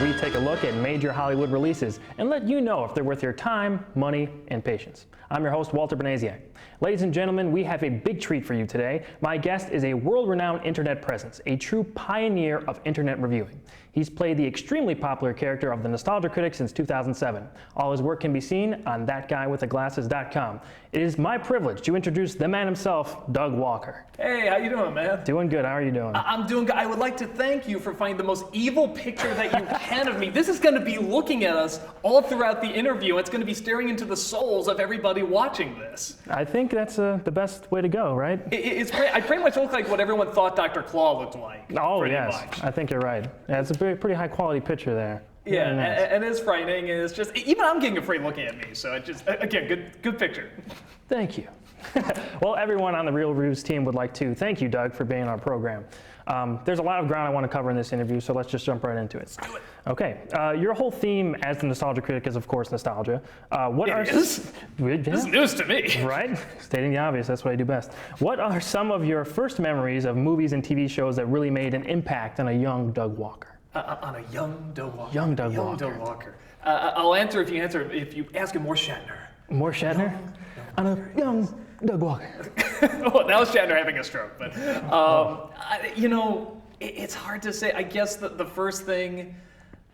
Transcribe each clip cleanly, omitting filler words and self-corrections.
we take a look at major Hollywood releases and let you know if they're worth your time, money, and patience. I'm your host, Walter Benaziak. Ladies and gentlemen, we have a big treat for you today. My guest is a world-renowned internet presence, a true pioneer of internet reviewing. He's played the extremely popular character of the Nostalgia Critic since 2007. All his work can be seen on thatguywiththeglasses.com. It is my privilege to introduce the man himself, Doug Walker. Hey, how you doing, man? Doing good. How are you doing? I'm doing good. I would like to thank you for finding the most evil picture that you can of me. This is going to be looking at us all throughout the interview. It's going to be staring into the souls of everybody watching this. I think that's the best way to go, right? I pretty much look like what everyone thought Dr. Claw looked like. Oh, yes. Much. I think you're right. Yeah, it's a pretty high quality picture there. Yeah, nice. and it's frightening, and it's just, even I'm getting afraid looking at me, so it just, again, good picture. Thank you. Well, everyone on the Real Reviews team would like to thank you, Doug, for being on our program. There's a lot of ground I want to cover in this interview, so let's just jump right into it. Let's do it. Okay, your whole theme as the Nostalgia Critic is, of course, nostalgia. This is news to me. Right? Stating the obvious, that's what I do best. What are some of your first memories of movies and TV shows that really made an impact on a young Doug Walker? On a young Doug Walker. Young Doug Walker. Doug Walker. I'll answer if you ask him more Shatner. More Shatner? On a young Doug Walker. Well, that was Shatner having a stroke, but it's hard to say. I guess the first thing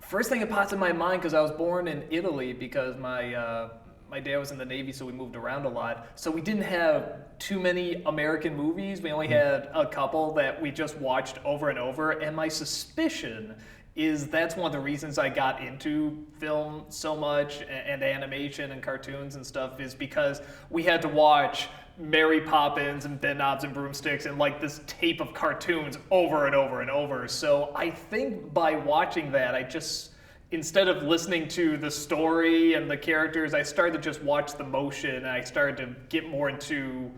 that pops in my mind, because I was born in Italy, because my dad was in the Navy, so we moved around a lot. So we didn't have too many American movies. We only had a couple that we just watched over and over. And my suspicion is that's one of the reasons I got into film so much, and animation and cartoons and stuff, is because we had to watch Mary Poppins and Ben Knobs and Broomsticks and like this tape of cartoons over and over and over. So I think by watching that, instead of listening to the story and the characters, I started to just watch the motion, and I started to get more into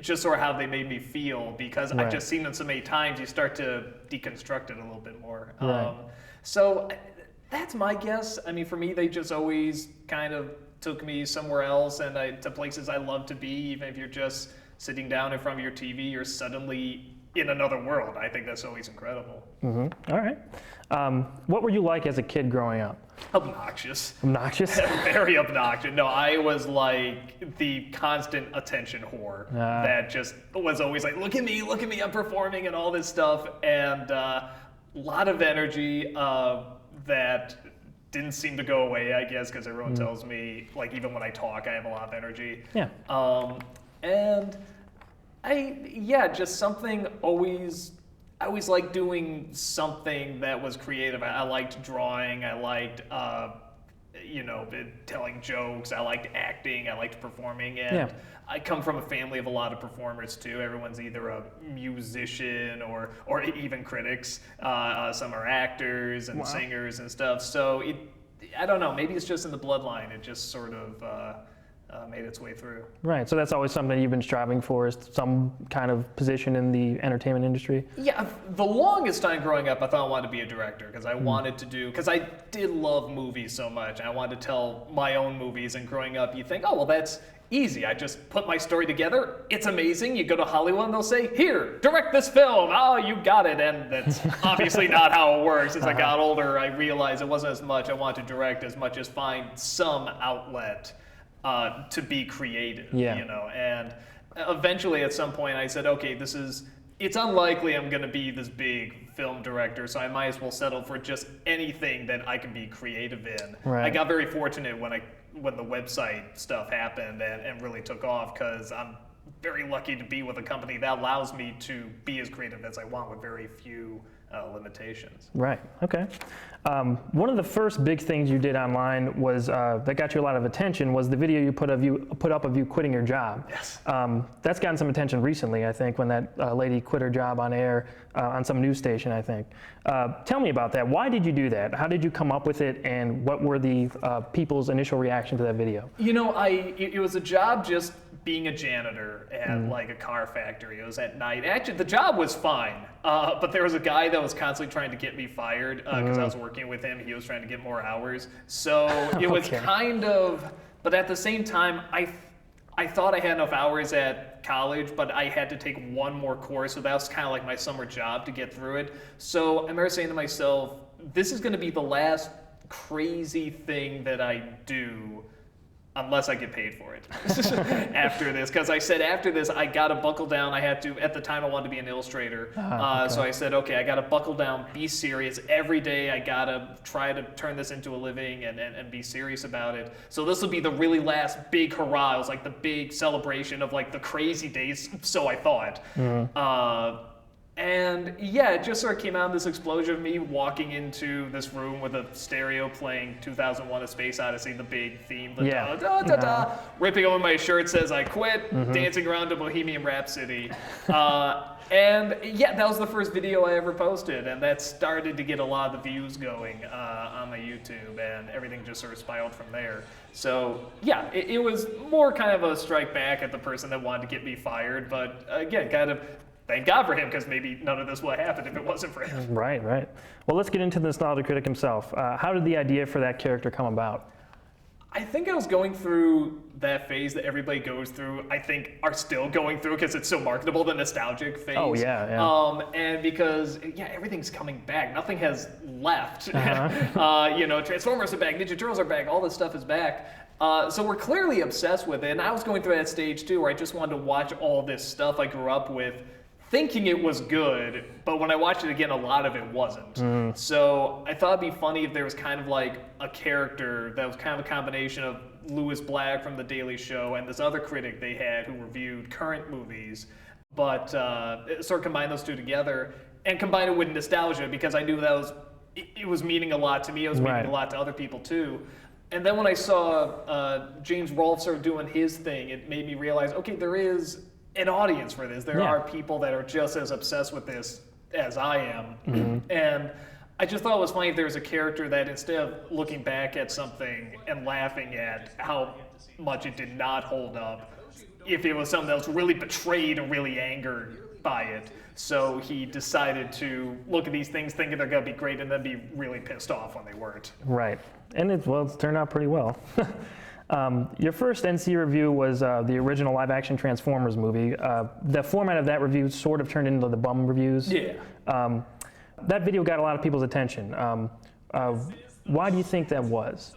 just sort of how they made me feel, because Right. I've just seen them so many times, you start to deconstruct it a little bit more. Right. So that's my guess. I mean, for me, they just always kind of took me somewhere else, and to places I love to be. Even if you're just sitting down in front of your TV, you're suddenly in another world. I think that's always incredible. Mm-hmm. All right. What were you like as a kid growing up? Obnoxious. Obnoxious? Very obnoxious. No, I was like the constant attention whore that just was always like, look at me, I'm performing and all this stuff. And a lot of energy that didn't seem to go away, I guess, because everyone tells me, like, even when I talk, I have a lot of energy. Yeah. And just something always, I always liked doing something that was creative. I liked drawing. I liked, telling jokes. I liked acting. I liked performing. And I come from a family of a lot of performers too. Everyone's either a musician or even critics. Some are actors and singers and stuff. So I don't know. Maybe it's just in the bloodline. It just sort of made its way through. Right, so that's always something you've been striving for, is some kind of position in the entertainment industry? Yeah, the longest time growing up, I thought I wanted to be a director, because I wanted to because I did love movies so much, and I wanted to tell my own movies. And growing up, you think, oh, well, that's easy. I just put my story together. It's amazing. You go to Hollywood and they'll say, here, direct this film. Oh, you got it. And that's obviously not how it works. As I got older, I realized it wasn't as much I wanted to direct as much as find some outlet to be creative, and eventually at some point I said, okay, it's unlikely I'm gonna be this big film director, so I might as well settle for just anything that I can be creative in. Right. I got very fortunate when the website stuff happened and really took off, because I'm very lucky to be with a company that allows me to be as creative as I want with very few limitations. Right, okay. One of the first big things you did online was that got you a lot of attention was the video you put up of you quitting your job. Yes. That's gotten some attention recently, I think, when that lady quit her job on air on some news station, I think. Tell me about that. Why did you do that? How did you come up with it, and what were the people's initial reaction to that video? It was a job just being a janitor at like a car factory. It was at night. Actually, the job was fine, but there was a guy that was constantly trying to get me fired because I was working with him. He was trying to get more hours. So it was kind of, but at the same time, I thought I had enough hours at college, but I had to take one more course, so that was kind of like my summer job to get through it. So I remember saying to myself, this is going to be the last crazy thing that I do unless I get paid for it after this. Because I said after this, I got to buckle down. I had to, at the time I wanted to be an illustrator. Okay. So I said, okay, I got to buckle down, be serious. Every day I got to try to turn this into a living and be serious about it. So this will be the really last big hurrah. It was like the big celebration of like the crazy days, so I thought. And yeah, it just sort of came out of this explosion of me walking into this room with a stereo playing 2001: A Space Odyssey, the big theme, the ripping over my shirt says I quit, dancing around to Bohemian Rhapsody. And yeah, that was the first video I ever posted, and that started to get a lot of the views going on my YouTube, and everything just sort of spiraled from there. So yeah, it was more kind of a strike back at the person that wanted to get me fired, but again, kind of thank God for him, because maybe none of this would have happened if it wasn't for him. Right. Well, let's get into the Nostalgia Critic himself. How did the idea for that character come about? I think I was going through that phase that everybody goes through, I think are still going through because it's so marketable, the nostalgic phase. Oh, yeah. And because, yeah, everything's coming back. Nothing has left. Transformers are back, Ninja Turtles are back, all this stuff is back. So we're clearly obsessed with it. And I was going through that stage too, where I just wanted to watch all this stuff I grew up with, thinking it was good, but when I watched it again, a lot of it wasn't. So I thought it'd be funny if there was kind of like a character that was kind of a combination of Louis Black from The Daily Show and this other critic they had who reviewed current movies, but sort of combine those two together and combine it with nostalgia, because I knew that it was meaning a lot to me. It was meaning a lot to other people too. And then when I saw James Rolfe sort of doing his thing, it made me realize, okay, there is an audience for this. There are people that are just as obsessed with this as I am. And I just thought it was funny if there was a character that, instead of looking back at something and laughing at how much it did not hold up, if it was something that was really betrayed and really angered by it. So he decided to look at these things thinking they're going to be great and then be really pissed off when they weren't. Right. And it's turned out pretty well. Your first NC review was the original live-action Transformers movie. The format of that review sort of turned into the bum reviews. Yeah. That video got a lot of people's attention. Why do you think that was?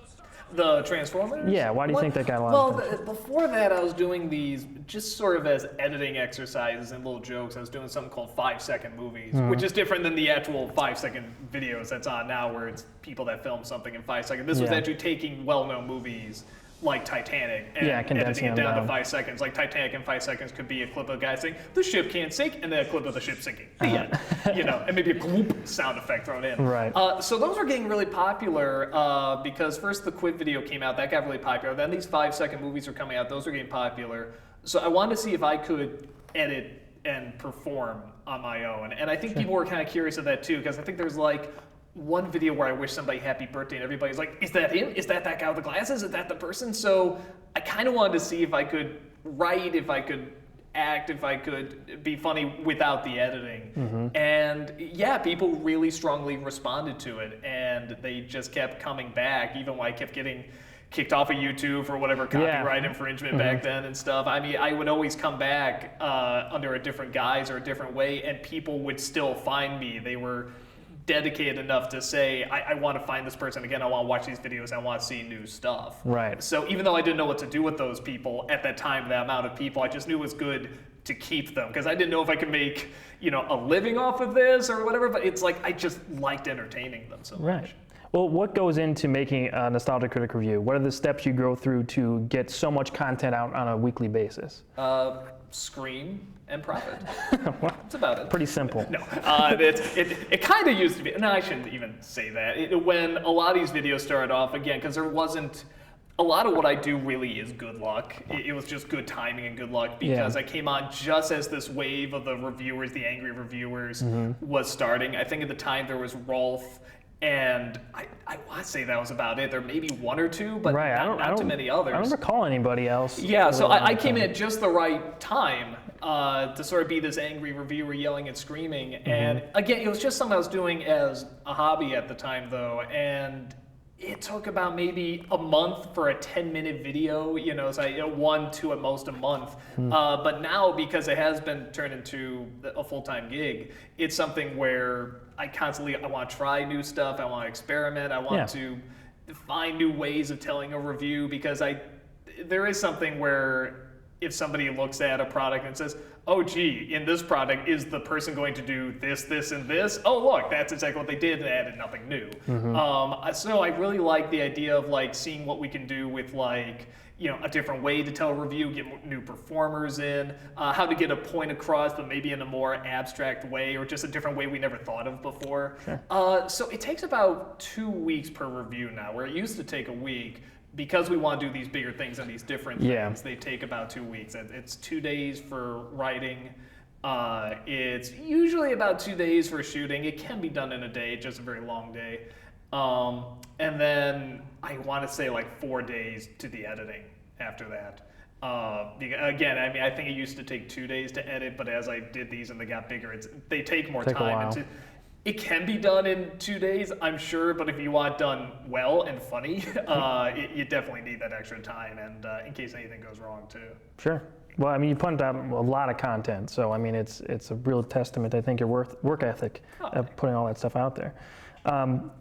The Transformers? Yeah, why do you think that got a lot of attention? Well, before that, I was doing these just sort of as editing exercises and little jokes. I was doing something called 5-second movies, which is different than the actual 5-second videos that's on now, where it's people that film something in 5 seconds. This was actually taking well-known movies like Titanic and editing it down to 5 seconds. Like Titanic in 5 seconds could be a clip of a guy saying, "The ship can't sink," and then a clip of the ship sinking. The end. And maybe a gloop sound effect thrown in. Right. So those were getting really popular because first the Quid video came out, that got really popular. Then these 5-second movies were coming out, those were getting popular. So I wanted to see if I could edit and perform on my own. And I think people were kind of curious of that too, because I think there's like one video where I wish somebody happy birthday and everybody's like, is that him? Is that guy with the glasses? Is that the person? So I kind of wanted to see if I could write, if I could act, if I could be funny without the editing. And yeah, people really strongly responded to it, and they just kept coming back, even when I kept getting kicked off of YouTube for whatever copyright infringement back then and stuff. I mean, I would always come back under a different guise or a different way, and people would still find me. They were dedicated enough to say, I want to find this person again, I want to watch these videos, I want to see new stuff. Right. So even though I didn't know what to do with those people at that time, that amount of people, I just knew it was good to keep them, because I didn't know if I could make, a living off of this or whatever, but it's like I just liked entertaining them so much. Right. Well, what goes into making a Nostalgia Critic review? What are the steps you go through to get so much content out on a weekly basis? Scream and profit. That's about it. Pretty simple. No, it kind of used to be. No, I shouldn't even say that. When a lot of these videos started off, again, because there wasn't, a lot of what I do really is good luck. It was just good timing and good luck, because I came on just as this wave of the reviewers, the angry reviewers, was starting. I think at the time there was Rolfe, and I want to say that was about it. There may be one or two, but not too many others. I don't recall anybody else. Yeah, so I came in at just the right time to sort of be this angry reviewer yelling and screaming. And again, it was just something I was doing as a hobby at the time, though. And it took about maybe a month for a 10-minute video, so 1, 2 at most a month. But now, because it has been turned into a full-time gig, it's something where I want to try new stuff, I want to experiment, I want to find new ways of telling a review, because there is something where if somebody looks at a product and says, oh gee, in this product, is the person going to do this, this, and this? Oh look, that's exactly what they did and added nothing new. So I really like the idea of seeing what we can do with a different way to tell a review, get new performers in, how to get a point across, but maybe in a more abstract way, or just a different way we never thought of before. Sure. So it takes about 2 weeks per review now, where it used to take a week. Because we want to do these bigger things and these different things, they take about 2 weeks. It's 2 days for writing. It's usually about 2 days for shooting. It can be done in a day, just a very long day. And then I want to say 4 days to the editing after that. Again, I think it used to take 2 days to edit, but as I did these and they got bigger, they take more time. It can be done in 2 days, I'm sure, but if you want it done well and funny, you definitely need that extra time, and in case anything goes wrong too. Sure. Well, you put out a lot of content, so it's a real testament, I think, your work ethic of putting all that stuff out there.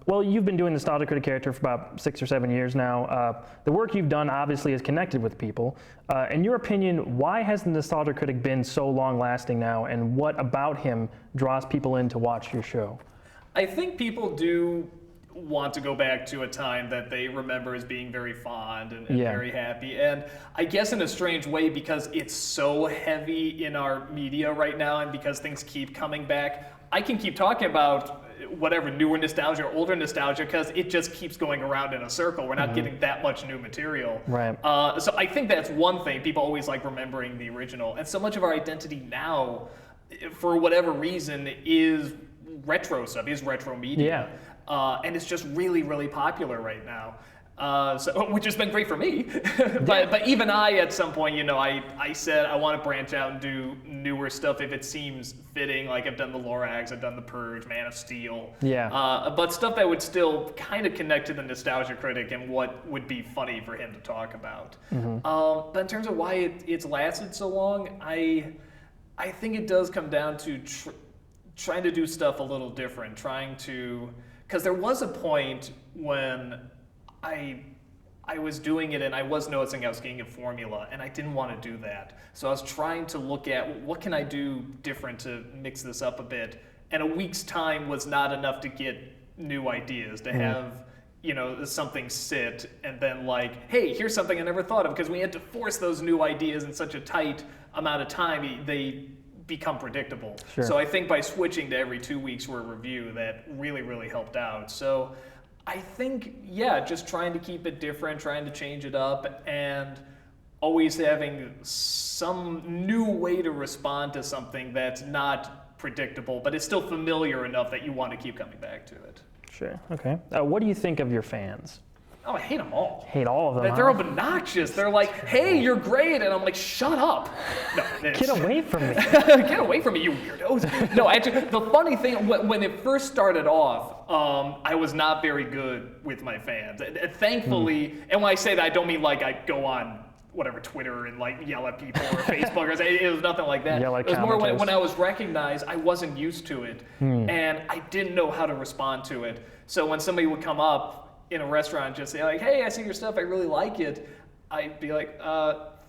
Well, you've been doing the Nostalgia Critic character for about 6 or 7 years now. The work you've done obviously is connected with people. In your opinion, why has the Nostalgia Critic been so long-lasting now, and what about him draws people in to watch your show? I think people do want to go back to a time that they remember as being very fond and very happy. And I guess in a strange way, because it's so heavy in our media right now, and because things keep coming back, I can keep talking about whatever newer nostalgia or older nostalgia, because it just keeps going around in a circle. We're not getting that much new material. Right. So I think that's one thing. People always like remembering the original. And so much of our identity now, for whatever reason, is retro stuff, is retro media. And it's just really, really popular right now. Which has been great for me. but even I, at some point, I said I want to branch out and do newer stuff if it seems fitting. Like I've done the Lorax, I've done the Purge, Man of Steel. But stuff that would still kind of connect to the Nostalgia Critic and what would be funny for him to talk about. But in terms of why it's lasted so long, I think it does come down to trying to do stuff a little different, because there was a point when I was doing it and I was noticing I was getting a formula, and I didn't want to do that. So I was trying to look at what can I do different to mix this up a bit. And a week's time was not enough to get new ideas, to have something sit and then hey, here's something I never thought of, because we had to force those new ideas in such a tight amount of time, they become predictable. Sure. So I think by switching to every 2 weeks for a review, that really, really helped out. So I think, just trying to keep it different, trying to change it up, and always having some new way to respond to something that's not predictable, but it's still familiar enough that you want to keep coming back to it. Sure, okay. What do you think of your fans? Oh, I hate them all. Hate all of them, They're obnoxious. They're like, hey, you're great. And I'm like, shut up. No, get away from me. Get away from me, you weirdos. No, actually, the funny thing, when it first started off, I was not very good with my fans. Thankfully, and when I say that, I don't mean I go on Twitter and yell at people or Facebook. It was nothing like that. It was more when I was recognized, I wasn't used to it. And I didn't know how to respond to it. So when somebody would come up in a restaurant and just say hey, I see your stuff, I really like it, I'd be like,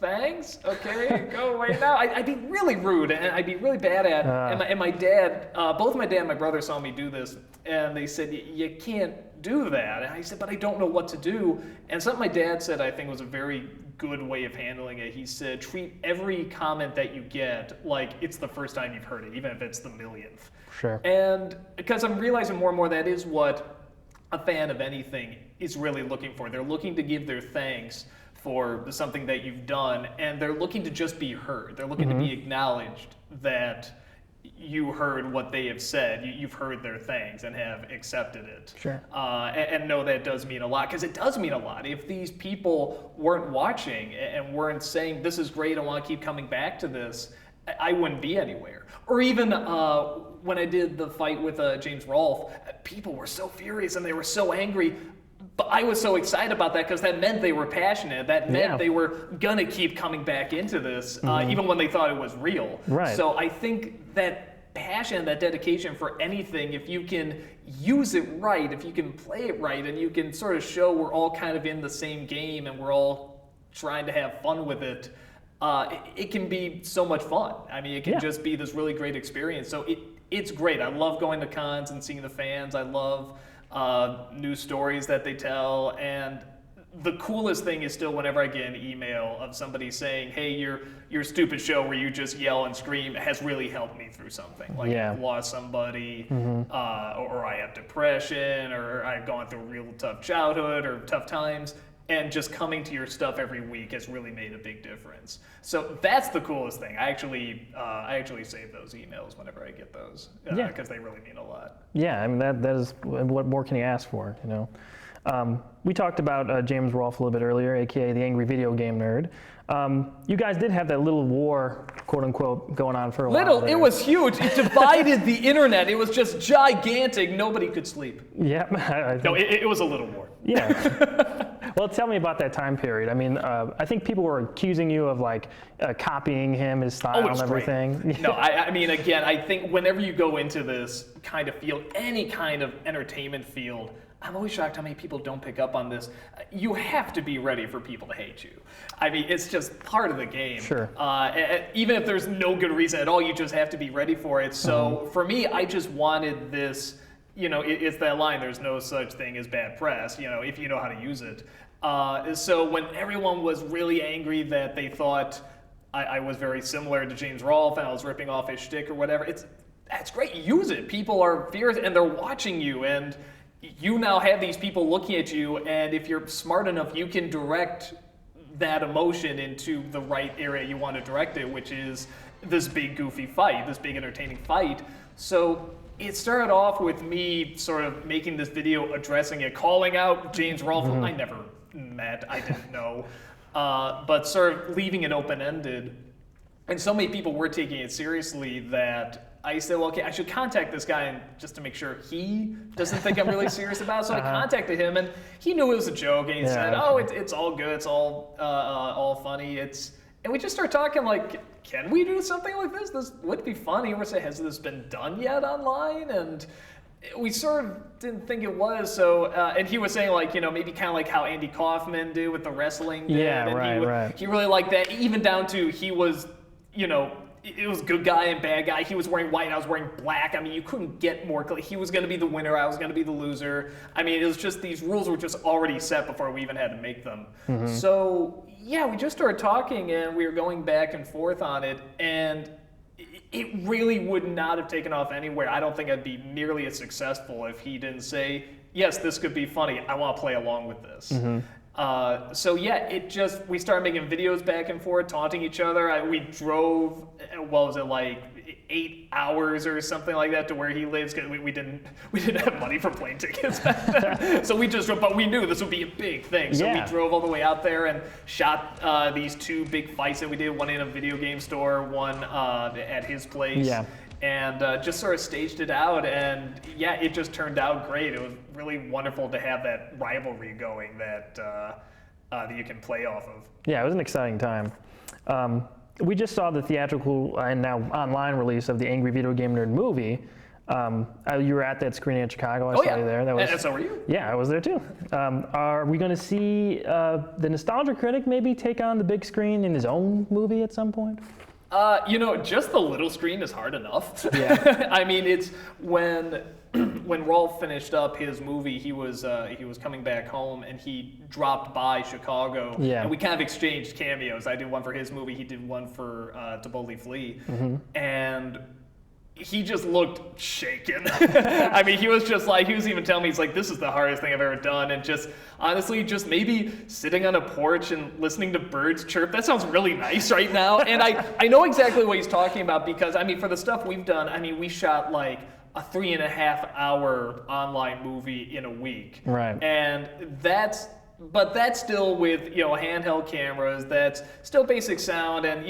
thanks, okay, go away now. I'd be really rude, and I'd be really bad at it. And my dad, both my dad and my brother saw me do this, and they said, you can't do that. And I said, but I don't know what to do. And something my dad said I think was a very good way of handling it. He said, treat every comment that you get like it's the first time you've heard it, even if it's the millionth. Sure. And because I'm realizing more and more that is what a fan of anything is really looking for. They're looking to give their thanks for something that you've done, and they're looking to just be heard. They're looking to be acknowledged that you heard what they have said, you've heard their thanks and have accepted it. Sure. And know that does mean a lot, because it does mean a lot. If these people weren't watching and weren't saying, this is great, I want to keep coming back to this, I wouldn't be anywhere. Or even when I did the fight with James Rolfe, people were so furious and they were so angry. But I was so excited about that because that meant they were passionate. That meant they were gonna keep coming back into this, even when they thought it was real. Right. So I think that passion, that dedication for anything, if you can use it right, if you can play it right, and you can sort of show we're all kind of in the same game and we're all trying to have fun with it, it can be so much fun. I mean, it can just be this really great experience. So it's great. I love going to cons and seeing the fans. I love news stories that they tell, and the coolest thing is still whenever I get an email of somebody saying, hey, your stupid show where you just yell and scream has really helped me through something. Like I've lost somebody, or I have depression, or I've gone through a real tough childhood or tough times, and just coming to your stuff every week has really made a big difference. So that's the coolest thing. I actually save those emails whenever I get those, because they really mean a lot. Yeah, I mean that is, what more can you ask for, you know? We talked about James Rolfe a little bit earlier, aka the Angry Video Game Nerd. You guys did have that little war, quote unquote, going on for a while. It was huge. It divided the internet. It was just gigantic. Nobody could sleep. Yeah. No, it was a little war. Yeah. Well, tell me about that time period. I mean, I think people were accusing you of like copying him, his style and everything. No, I mean, again, I think whenever you go into this kind of field, any kind of entertainment field, I'm always shocked how many people don't pick up on this. You have to be ready for people to hate you. I mean, it's just part of the game. Sure. Even if there's no good reason at all, you just have to be ready for it. So for me, I just wanted this, you know, it's that line, there's no such thing as bad press, you know, if you know how to use it. So when everyone was really angry that they thought I was very similar to James Rolfe and I was ripping off his shtick or whatever, that's great. Use it. People are fierce and they're watching you, and you now have these people looking at you, and if you're smart enough, you can direct that emotion into the right area you want to direct it, which is this big goofy fight, this big entertaining fight. So it started off with me sort of making this video addressing it, calling out James Rolfe, whom I never met, I didn't know, but sort of leaving it open-ended. And so many people were taking it seriously that I said, well, okay, I should contact this guy just to make sure he doesn't think I'm really serious about it. So I contacted him, and he knew it was a joke, and he said, oh, it's all good, it's all funny. And we just started talking like, can we do something like this? This would be funny. We're saying, has this been done yet online? And we sort of didn't think it was. So, and he was saying like, you know, maybe kind of like how Andy Kaufman did with the wrestling. Yeah, and right. He really liked that, even down to he was, you know, it was good guy and bad guy. He was wearing white, I was wearing black. I mean, you couldn't get more clear. He was going to be the winner, I was going to be the loser. I mean, it was just, these rules were just already set before we even had to make them. So, yeah, we just started talking and we were going back and forth on it, and it really would not have taken off anywhere. I don't think I'd be nearly as successful if he didn't say, yes, this could be funny. I want to play along with this. So yeah, we started making videos back and forth, taunting each other. We drove, what was it, like 8 hours or something like that to where he lives, because we didn't have money for plane tickets. So we just drove, but we knew this would be a big thing. So we drove all the way out there and shot these 2 big fights that we did, one in a video game store, one at his place. Yeah. And just sort of staged it out, and yeah, it just turned out great. It was really wonderful to have that rivalry going that you can play off of. Yeah, it was an exciting time. We just saw the theatrical and now online release of the Angry Video Game Nerd movie. You were at that screening in Chicago. I saw you there. And so were you? Yeah, I was there too. Are we going to see the Nostalgia Critic maybe take on the big screen in his own movie at some point? You know, just the little screen is hard enough. Yeah. I mean, it's when Rolfe finished up his movie, he was coming back home and he dropped by Chicago. Yeah. And we kind of exchanged cameos. I did one for his movie, he did one for To Boldly Flee. And he just looked shaken. I mean, he was even telling me, he's like, this is the hardest thing I've ever done. And just, honestly, just maybe sitting on a porch and listening to birds chirp, that sounds really nice right now. And I know exactly what he's talking about, because, I mean, for the stuff we've done, I mean, we shot like a 3.5 hour online movie in a week. Right. And that's But that's still with, handheld cameras, that's still basic sound, and,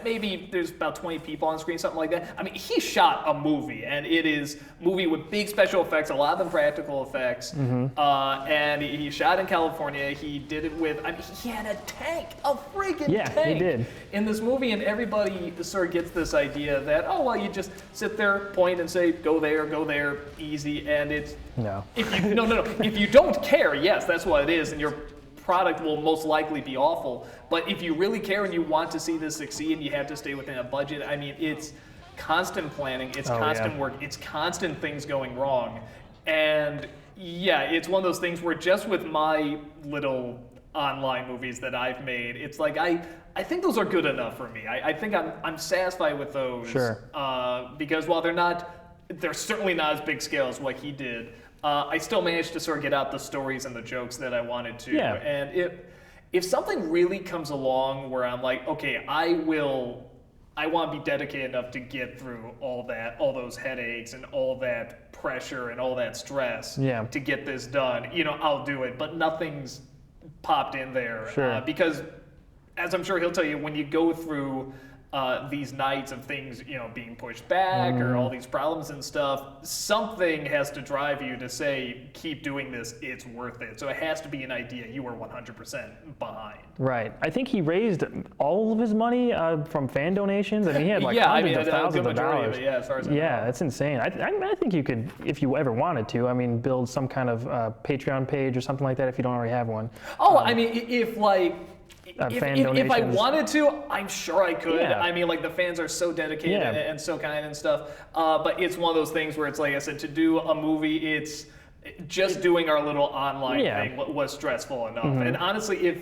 maybe there's about 20 people on screen, something like that. I mean, he shot a movie, and it is a movie with big special effects, a lot of them practical effects, and he shot in California. He did it with, he had a tank, a freaking tank. Yeah, he did. In this movie, and everybody sort of gets this idea that, you just sit there, point, and say, go there, easy, and it's... No. If you don't care, yes, that's what it is, and your product will most likely be awful. But if you really care and you want to see this succeed, and you have to stay within a budget, I mean, it's constant planning, it's constant work, it's constant things going wrong. And yeah, it's one of those things where just with my little online movies that I've made, it's like I think those are good enough for me. I think I'm satisfied with those. Sure. Because while they're certainly not as big scale as what he did, I still managed to sort of get out the stories and the jokes that I wanted to. Yeah. And if something really comes along where I'm like, okay, I want to be dedicated enough to get through all those headaches and all that pressure and all that stress to get this done, I'll do it. But nothing's popped in there. Sure. Because, as I'm sure he'll tell you, when you go through these nights of things, being pushed back or all these problems and stuff, something has to drive you to say, keep doing this, it's worth it. So it has to be an idea you are 100% behind. Right. I think he raised all of his money from fan donations. I mean, he had hundreds of thousands of dollars. As far as I know. That's insane. I think you could, if you ever wanted to, build some kind of Patreon page or something like that if you don't already have one. If I wanted to, I'm sure I could. Yeah. I mean, the fans are so dedicated and so kind and stuff. But it's one of those things where it's like I said, to do a movie, it's just doing our little online thing was stressful enough. And honestly,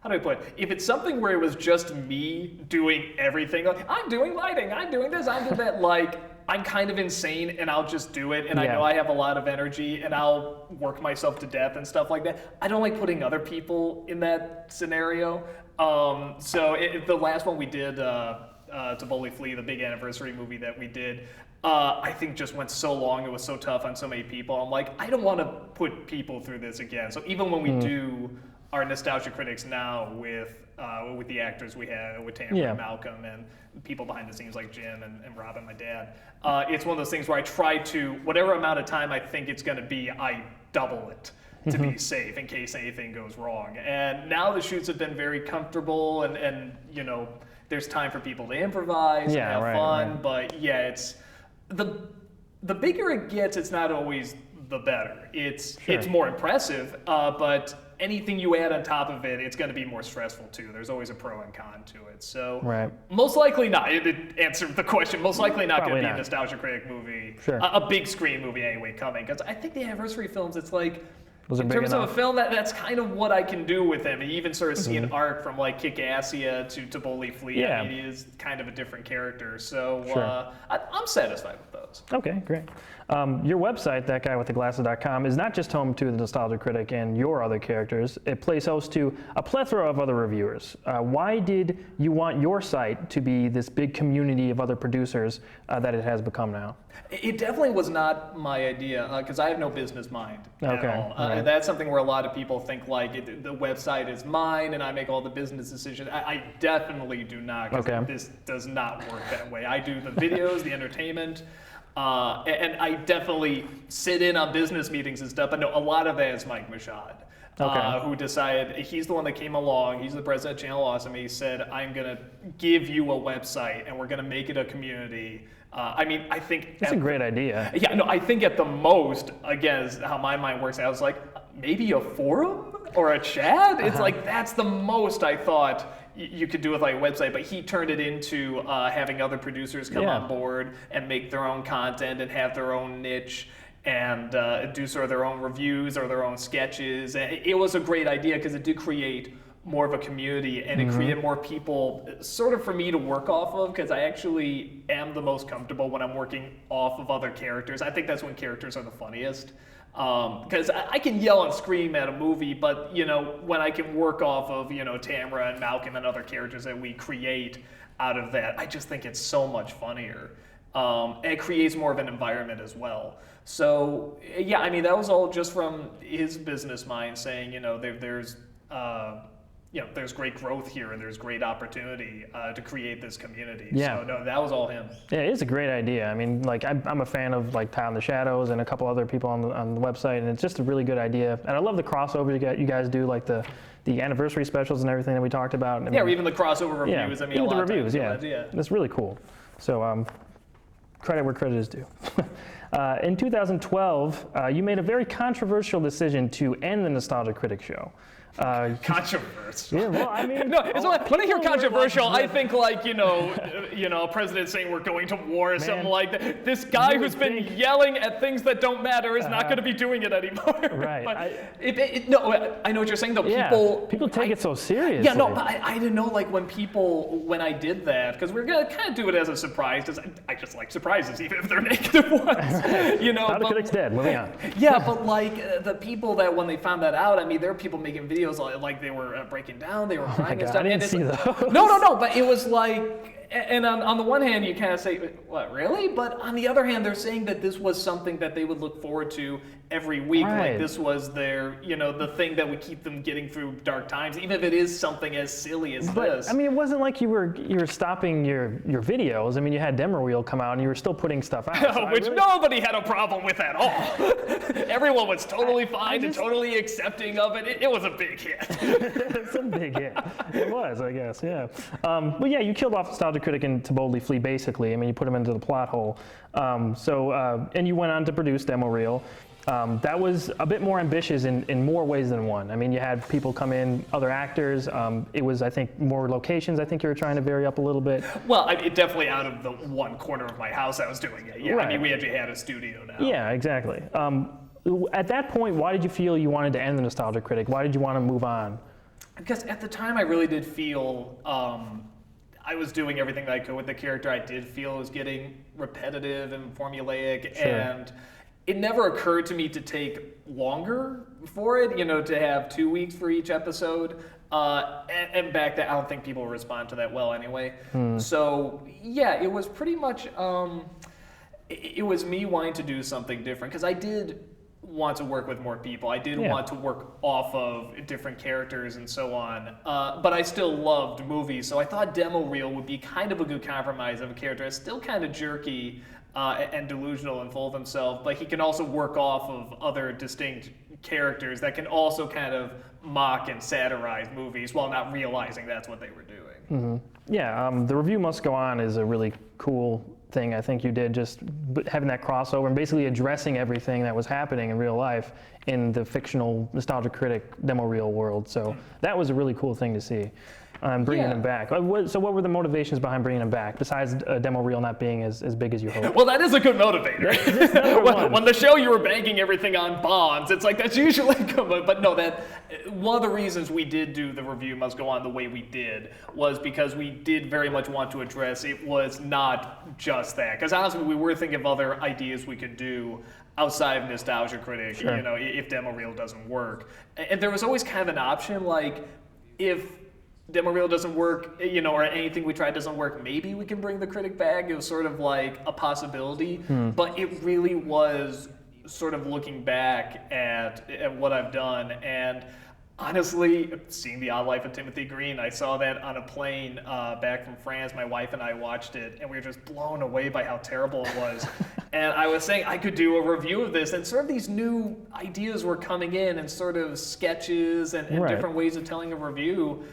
how do I put it? If it's something where it was just me doing everything, I'm doing lighting, I'm doing this, I'm doing that, I'm kind of insane and I'll just do it, and I know I have a lot of energy and I'll work myself to death and stuff like that. I don't like putting other people in that scenario. The last one we did, To Boldly Flee, the big anniversary movie that we did, I think just went so long, it was so tough on so many people. I'm like, I don't want to put people through this again. So even when we do our Nostalgia Critics now with the actors we have, with Tamara and Malcolm and people behind the scenes like Jim and Rob and my dad, it's one of those things where I try to, whatever amount of time I think it's going to be, I double it to be safe in case anything goes wrong. And now the shoots have been very comfortable and there's time for people to improvise and have fun. Right. But it's the bigger it gets, it's not always the better. It's more impressive, but anything you add on top of it, it's going to be more stressful too. There's always a pro and con to it. So most likely not. It answered the question. Most likely not going to be a Nostalgia Critic movie, a big screen movie anyway coming. Because I think the anniversary films, it's like, in terms of a film, that's kind of what I can do with him. And you even sort of see an arc from Kick-Assia to Boldly Flee. I mean, he is kind of a different character. So I'm satisfied with those. Okay, great. Your website, thatguywiththeglasses.com, is not just home to the Nostalgia Critic and your other characters. It plays host to a plethora of other reviewers. Why did you want your site to be this big community of other producers that it has become now? It definitely was not my idea, because I have no business mind at all. That's something where a lot of people think the website is mine and I make all the business decisions. I definitely do not, because this does not work that way. I do the videos, the entertainment, and I definitely sit in on business meetings and stuff. I know a lot of that is Mike Mashad. Who decided, he's the one that came along, he's the president of Channel Awesome, he said, I'm going to give you a website and we're going to make it a community. I think... That's a great idea. Yeah, no, I think at the most, again, is how my mind works, I was like, maybe a forum or a chat? It's that's the most I thought you could do with a website, but he turned it into having other producers come on board and make their own content and have their own niche and do sort of their own reviews or their own sketches. And it was a great idea because it did create more of a community and it created more people sort of for me to work off of, because I actually am the most comfortable when I'm working off of other characters. I think that's when characters are the funniest. Because I can yell and scream at a movie, but when I can work off of Tamara and Malcolm and other characters that we create out of that, I just think it's so much funnier. and it creates more of an environment as well. So yeah, I mean, that was all just from his business mind saying, there's there's great growth here and there's great opportunity to create this community. Yeah. So no, that was all him. Yeah, it is a great idea. I mean, like I'm a fan of like Town in the Shadows and a couple other people on the website, and it's just a really good idea. And I love the crossover you guys do, like the anniversary specials and everything that we talked about. Or even the crossover reviews. Yeah, I mean, even a lot the of reviews. times, Yeah, that's really cool. So credit where credit is due. In 2012, you made a very controversial decision to end the Nostalgia Critic show. Controversial. Yeah, well, I mean, no, it's when I hear controversial, like, I think like president saying we're going to war or something like that. This guy who's been yelling at things that don't matter is not going to be doing it anymore. Right. But I know what you're saying though. Yeah, people take it so seriously. Yeah, no, but I didn't know like when I did that, because we're gonna kind of do it as a surprise. Because I just like surprises, even if they're negative ones. Now the critic's dead. Moving on. Yeah, but like the people that when they found that out, I mean, there were people making videos like they were breaking down, they were crying and stuff. I didn't see those. No, but it was like, and on the one hand, you kind of say, what, really? But on the other hand, they're saying that this was something that they would look forward to every week. Right. Like this was their, the thing that would keep them getting through dark times, even if it is something as silly as this. I mean, it wasn't like you were stopping your videos. I mean, you had Demo Reel come out and you were still putting stuff out. So Which nobody had a problem with at all. Everyone was totally fine and totally accepting of it. It was a big hit. It's a big hit. It was, I guess, yeah. But yeah, you killed off Nostalgia Critic and To Boldly Flee, basically. I mean, you put him into the plot hole. And you went on to produce Demo Reel. That was a bit more ambitious in more ways than one. I mean, you had people come in, other actors. It was, I think, more locations. I think you were trying to vary up a little bit. Well, it definitely out of the one corner of my house I was doing it. Yeah, right. I mean, we actually had a studio now. Yeah, exactly. At that point, why did you feel you wanted to end the Nostalgia Critic? Why did you want to move on? Because at the time, I really did feel I was doing everything that I could with the character. I did feel it was getting repetitive and formulaic, Sure. and it never occurred to me to take longer for it, to have 2 weeks for each episode. And back then, I don't think people respond to that well anyway. So, yeah, it was pretty much, it was me wanting to do something different, because I did want to work with more people. I did want to work off of different characters and so on. But I still loved movies, so I thought Demo Reel would be kind of a good compromise of a character. It's still kind of jerky and delusional and full of himself, but he can also work off of other distinct characters that can also kind of mock and satirize movies while not realizing that's what they were doing. Mm-hmm. Yeah, The Review Must Go On is a really cool thing I think you did, just having that crossover and basically addressing everything that was happening in real life in the fictional Nostalgia Critic Demo Reel world. So that was a really cool thing to see. Bringing him back. So what were the motivations behind bringing him back, besides Demo Reel not being as big as you hoped? Well, that is a good motivator. When the show you were banking everything on bonds, it's like that's usually good. But no, that one of the reasons we did do The Review Must Go On the way we did was because we did very much want to address it was not just that. Because honestly, we were thinking of other ideas we could do outside of Nostalgia Critic, sure. If Demo Reel doesn't work. And there was always kind of an option, like if Demo Reel doesn't work, or anything we tried doesn't work, maybe we can bring the critic back. It was sort of like a possibility, but it really was sort of looking back at what I've done. And honestly, seeing The Odd Life of Timothy Green, I saw that on a plane back from France. My wife and I watched it, and we were just blown away by how terrible it was. And I was saying I could do a review of this, and sort of these new ideas were coming in, and sort of sketches and right. different ways of telling a review.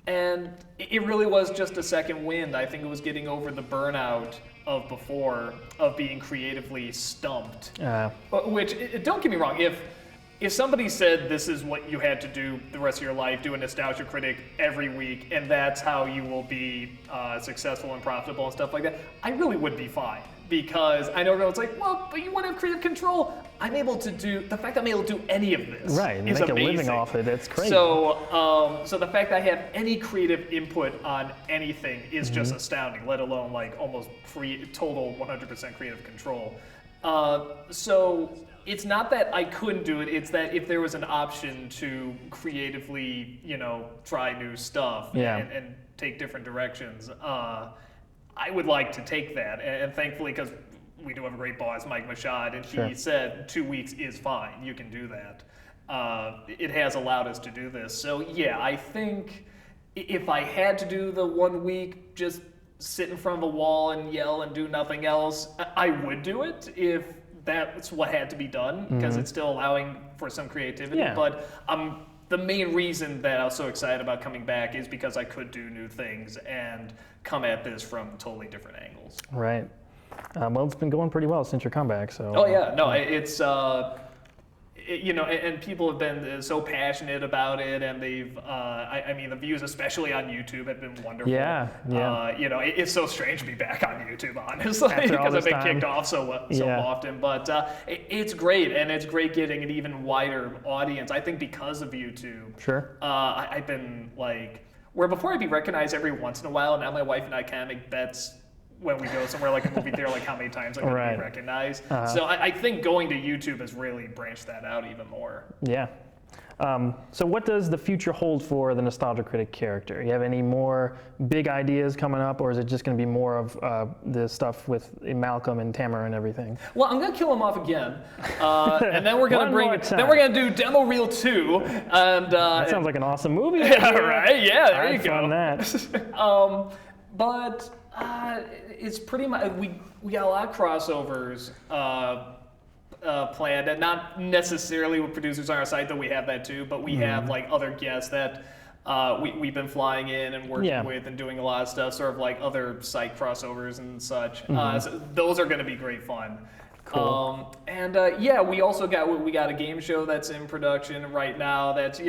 And it really was just a second wind. I think it was getting over the burnout of before, of being creatively stumped. Which, don't get me wrong, if somebody said this is what you had to do the rest of your life, do a Nostalgia Critic every week, and that's how you will be successful and profitable and stuff like that, I really would be fine. Because I know everyone's like, well, but you want to have creative control. I'm able to do, the fact that I'm able to do any of this right, is make amazing. a living off it, that's crazy. So the fact that I have any creative input on anything is just astounding, let alone like almost total 100% creative control. So it's not that I couldn't do it, it's that if there was an option to creatively, try new stuff and take different directions, I would like to take that, and thankfully, because we do have a great boss, Mike Machad, and he said 2 weeks is fine. You can do that. It has allowed us to do this. So yeah, I think if I had to do the 1 week, just sit in front of a wall and yell and do nothing else, I would do it if that's what had to be done, because it's still allowing for some creativity. Yeah. But the main reason that I was so excited about coming back is because I could do new things and come at this from totally different angles. Right. Well, it's been going pretty well since your comeback, so. Oh yeah, no, it's and people have been so passionate about it, and they've, I mean, the views, especially on YouTube, have been wonderful. Yeah. It's so strange to be back on YouTube, honestly, because I've been kicked off so often. But it's great, and it's great getting an even wider audience. I think because of YouTube. Sure. I've been like, where before I'd be recognized every once in a while, now my wife and I kind of make bets when we go somewhere like a movie theater, like how many times I'm going to be recognized. So I think going to YouTube has really branched that out even more. Yeah. So what does the future hold for the Nostalgia Critic character? You have any more big ideas coming up, or is it just going to be more of the stuff with Malcolm and Tamara and everything? Well, I'm going to kill him off again, and then we're going to do Demo Reel 2, and that sounds like an awesome movie. Yeah, right? Yeah, there you go. Fun that. But it's pretty much we got a lot of crossovers planned, and not necessarily with producers on our site, though we have that too. But we have like other guests that we've been flying in and working with and doing a lot of stuff, sort of like other site crossovers and such. So those are going to be great fun. Cool. We also got a game show that's in production right now. That's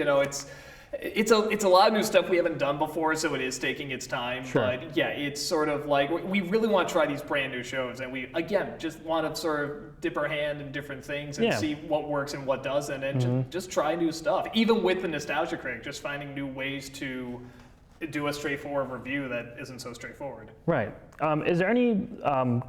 it's a lot of new stuff we haven't done before, so it is taking its time. Sure. But yeah, it's sort of like we really want to try these brand new shows, and we again just want to sort of dip our hand in different things and see what works and what doesn't, and just try new stuff. Even with the Nostalgia Critic, just finding new ways to do a straightforward review that isn't so straightforward. Right. Is there any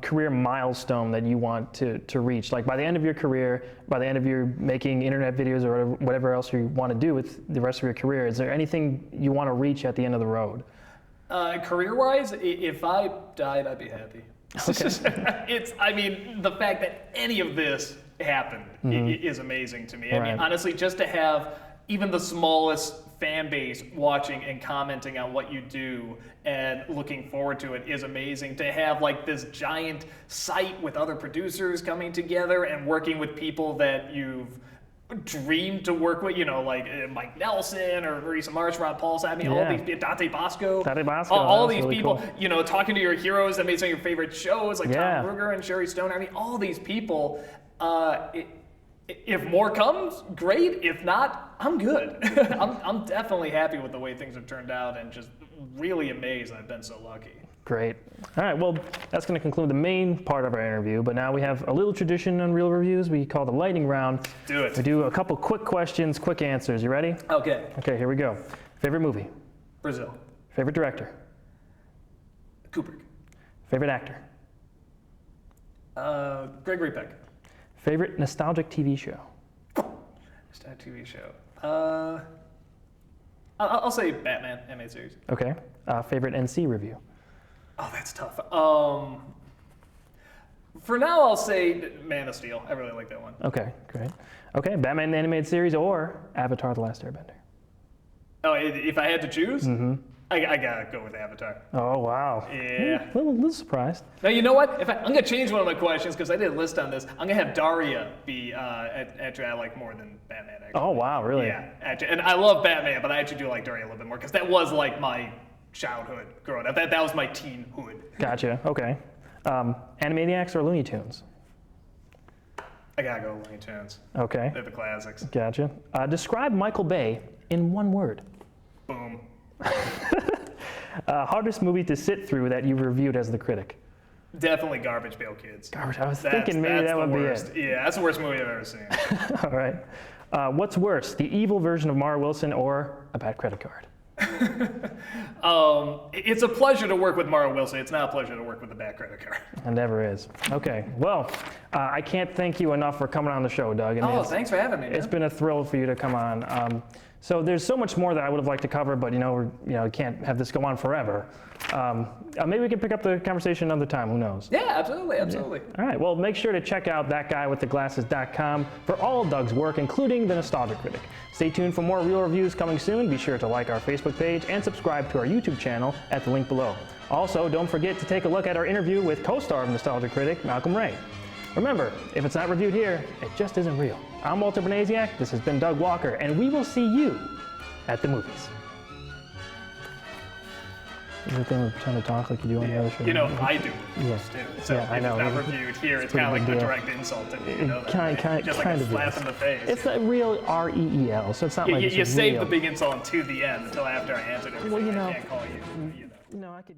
career milestone that you want to reach? Like by the end of your career, by the end of your making internet videos or whatever else you want to do with the rest of your career, is there anything you want to reach at the end of the road? Career-wise, if I died, I'd be happy. Okay. I mean, the fact that any of this happened is amazing to me. I mean, honestly, just to have even the smallest fan base watching and commenting on what you do and looking forward to it is amazing. To have like this giant site with other producers coming together and working with people that you've dreamed to work with, like Mike Nelson or Marisa Marsh, Ron Paulson, I mean, all these, Dante Bosco, all these really people, cool. Talking to your heroes that made some of your favorite shows, like Tom Ruger and Sherry Stone. I mean, all these people, if more comes, great. If not, I'm good. I'm definitely happy with the way things have turned out, and just really amazed I've been so lucky. Great. All right, well, that's going to conclude the main part of our interview, but now we have a little tradition on Real Reviews we call the lightning round. Do it. We do a couple quick questions, quick answers. You ready? Okay. Okay, here we go. Favorite movie? Brazil. Favorite director? Kubrick. Favorite actor? Gregory Peck. Favorite nostalgic TV show? Nostalgic TV show. I'll say Batman animated series. Okay. Favorite NC review? Oh, that's tough. For now, I'll say Man of Steel. I really like that one. Okay, great. Okay, Batman animated series or Avatar: The Last Airbender? Oh, if I had to choose? I gotta go with Avatar. Oh, wow. Yeah. A little surprised. Now, you know what? I'm gonna change one of my questions because I did a list on this. I'm gonna have Daria be actually I like more than Batman. Actually. Oh, wow, really? Yeah, actually, and I love Batman, but I actually do like Daria a little bit more because that was like my childhood growing up. That was my teenhood. Gotcha. Okay. Animaniacs or Looney Tunes? I gotta go Looney Tunes. Okay. They're the classics. Gotcha. Describe Michael Bay in one word. Boom. Hardest movie to sit through that you reviewed as the critic? Definitely Garbage Pail Kids. Garbage. I was thinking maybe that would be it. Yeah, that's the worst movie I've ever seen. All right. What's worse, the evil version of Mara Wilson or a bad credit card? It's a pleasure to work with Mara Wilson. It's not a pleasure to work with the bad credit card. It never is. Okay. Well, I can't thank you enough for coming on the show, Doug. Thanks for having me. It's been a thrill for you to come on. So there's so much more that I would have liked to cover, but we can't have this go on forever. Maybe we can pick up the conversation another time. Who knows? Yeah, absolutely. Yeah. All right. Well, make sure to check out thatguywiththeglasses.com for all of Doug's work, including the Nostalgia Critic. Stay tuned for more real reviews coming soon. Be sure to like our Facebook page and subscribe to our YouTube channel at the link below. Also, don't forget to take a look at our interview with co-star of Nostalgia Critic, Malcolm Ray. Remember, if it's not reviewed here, it just isn't real. I'm Walter Banasiak, this has been Doug Walker, and we will see you at the movies. Is the thing we pretend to talk like you do on the other show? I do movies too. So I know. If it's not reviewed here, it's kind of like a direct insult to me. Just like a slap in the face. It's a real R-E-E-L, so it's not like it's you save real. the big insult until the end, until after I answered everything. Well, I can't call you. I could...